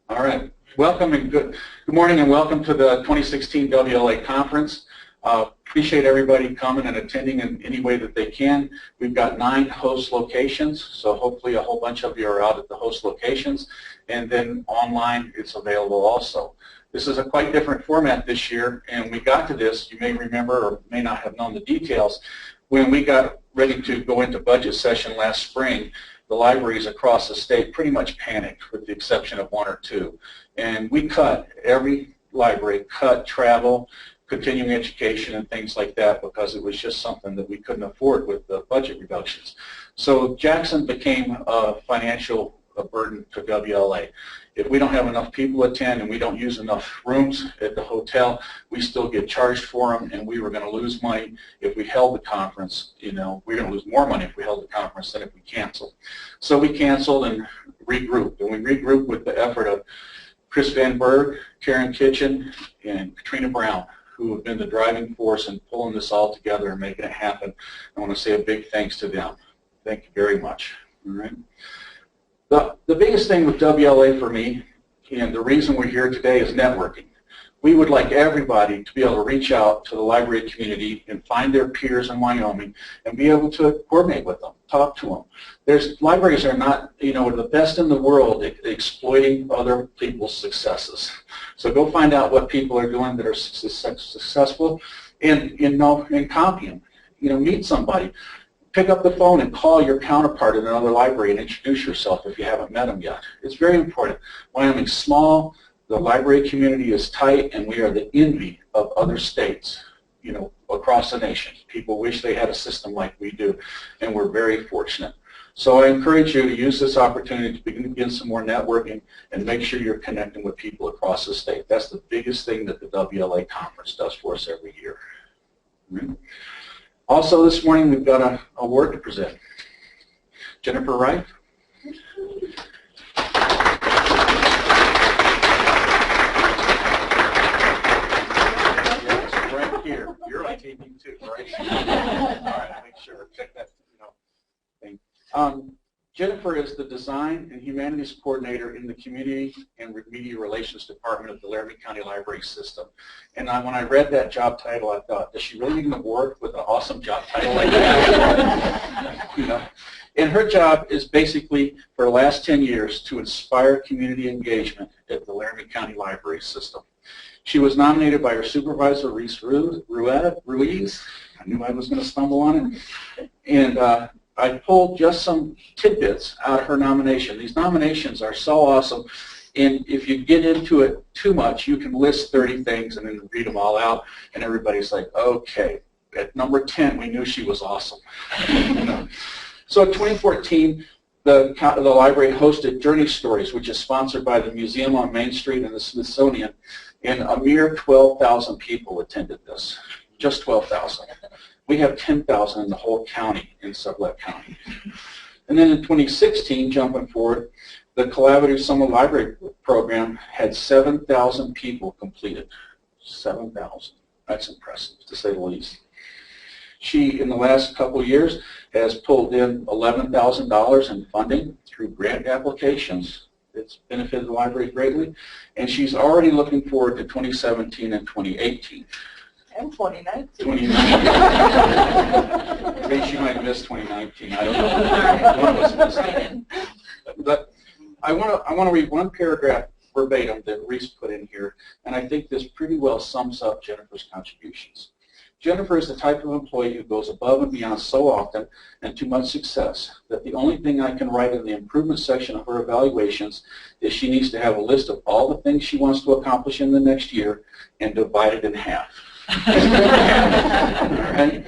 All right. Welcome and good morning and welcome to the 2016 WLA conference. Appreciate everybody coming and attending in any way that they can. We've got 9 host locations, so hopefully a whole bunch of you are out at the host locations, and then online it's available also. This is a quite different format this year, and we got to this, you may remember or may not have known the details, when we got ready to go into budget session last spring. The libraries across the state pretty much panicked with the exception of 1 or 2. And we cut, every library cut travel, continuing education and things like that because it was just something that we couldn't afford with the budget reductions. So Jackson became a financial burden to WLA. If we don't have enough people attend and we don't use enough rooms at the hotel, we still get charged for them, and we were going to lose money if we held the conference. You know, we're going to lose more money if we held the conference than if we canceled. So we canceled and regrouped, and we regrouped with the effort of Chris Van Berg, Karen Kitchen, and Katrina Brown, who have been the driving force in pulling this all together and making it happen. I want to say a big thanks to them. Thank you very much. All right. The biggest thing with WLA for me, and the reason we're here today, is networking. We would like everybody to be able to reach out to the library community and find their peers in Wyoming and be able to coordinate with them, talk to them. Libraries are not, you know, the best in the world at exploiting other people's successes. So go find out what people are doing that are successful and copy them. You know, meet somebody. Pick up the phone and call your counterpart in another library and introduce yourself if you haven't met them yet. It's very important. Wyoming's small, the library community is tight, and we are the envy of other states, you know, across the nation. People wish they had a system like we do, and we're very fortunate. So I encourage you to use this opportunity to begin some more networking and make sure you're connecting with people across the state. That's the biggest thing that the WLA conference does for us every year. Also this morning we've got an award to present. Jennifer Wright. Yes, right here. You're on TV too, right? All right, make sure. Check that thing. Jennifer is the Design and Humanities Coordinator in the Community and Media Relations Department of the Laramie County Library System. And when I read that job title, I thought, does she really need an award with an awesome job title like that? You know? And her job is basically, for the last 10 years, to inspire community engagement at the Laramie County Library System. She was nominated by her supervisor, Reese Ruiz. I knew I was going to stumble on it. And I pulled just some tidbits out of her nomination. These nominations are so awesome, and if you get into it too much, you can list 30 things and then read them all out, and everybody's like, okay. At number 10, we knew she was awesome. You know? So in 2014, the library hosted Journey Stories, which is sponsored by the Museum on Main Street and the Smithsonian, and a mere 12,000 people attended this, just 12,000. We have 10,000 in the whole county, in Sublette County. And then in 2016, jumping forward, the Collaborative Summer Library Program had 7,000 people completed. 7,000. That's impressive, to say the least. She, in the last couple of years, has pulled in $11,000 in funding through grant applications. It's benefited the library greatly. And she's already looking forward to 2017 and 2018. And 2019. 2019. Maybe she might miss 2019. I don't know. One of us missed it. But I want to read one paragraph verbatim that Reese put in here, and I think this pretty well sums up Jennifer's contributions. Jennifer is the type of employee who goes above and beyond so often and to much success that the only thing I can write in the improvement section of her evaluations is she needs to have a list of all the things she wants to accomplish in the next year and divide it in half. Right?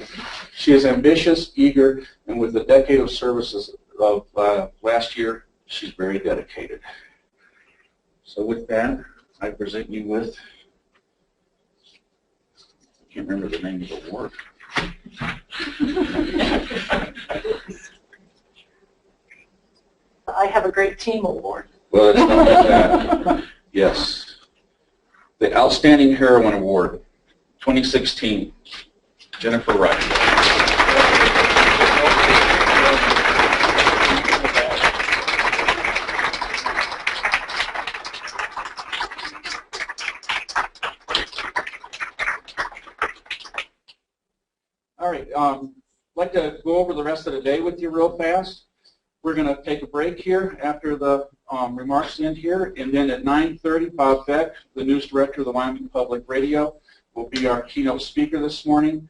She is ambitious, eager, and with the decade of services of last year, she's very dedicated. So with that, I present you with, I can't remember the name of the award. I have a great team award. Well, it's not like that. Yes. The Outstanding Heroine Award. 2016, Jennifer Wright. All right. I'd like to go over the rest of the day with you real fast. We're going to take a break here after the remarks end here, and then at 9:30, Bob Beck, the news director of the Wyoming Public Radio, will be our keynote speaker this morning.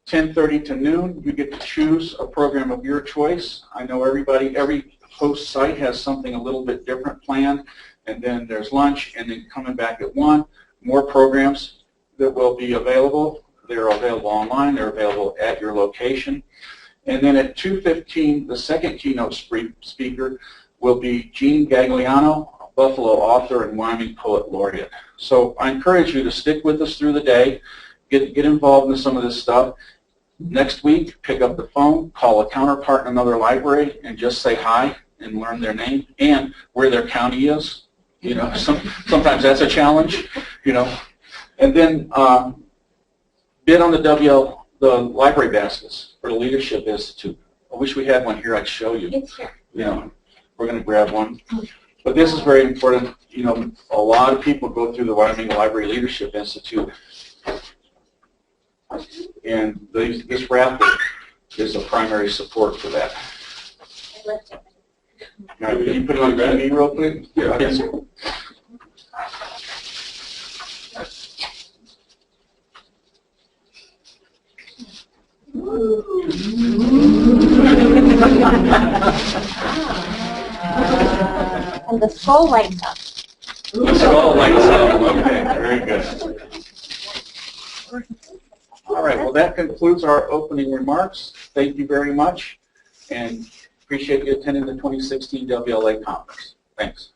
10:30 to noon, you get to choose a program of your choice. I know every host site has something a little bit different planned, and then there's lunch, and then coming back at 1, more programs that will be available. They're available online, they're available at your location. And then at 2:15, the second keynote speaker will be Gene Gagliano, Buffalo author and Wyoming Poet Laureate. So I encourage you to stick with us through the day, get involved in some of this stuff. Next week, pick up the phone, call a counterpart in another library, and just say hi and learn their name and where their county is. You know, sometimes that's a challenge, you know. And then bid on the library baskets for the Leadership Institute. I wish we had one here. I'd show you. It's here. You know, we're going to grab one. But this is very important. You know, a lot of people go through the Wyoming Library Leadership Institute, and this raffle is a primary support for that. All right, can you put it on TV real quick? Yeah. Yes. And the skull lights up. The skull lights up. Okay, very good. All right, well, that concludes our opening remarks. Thank you very much, and appreciate you attending the 2016 WLA conference. Thanks.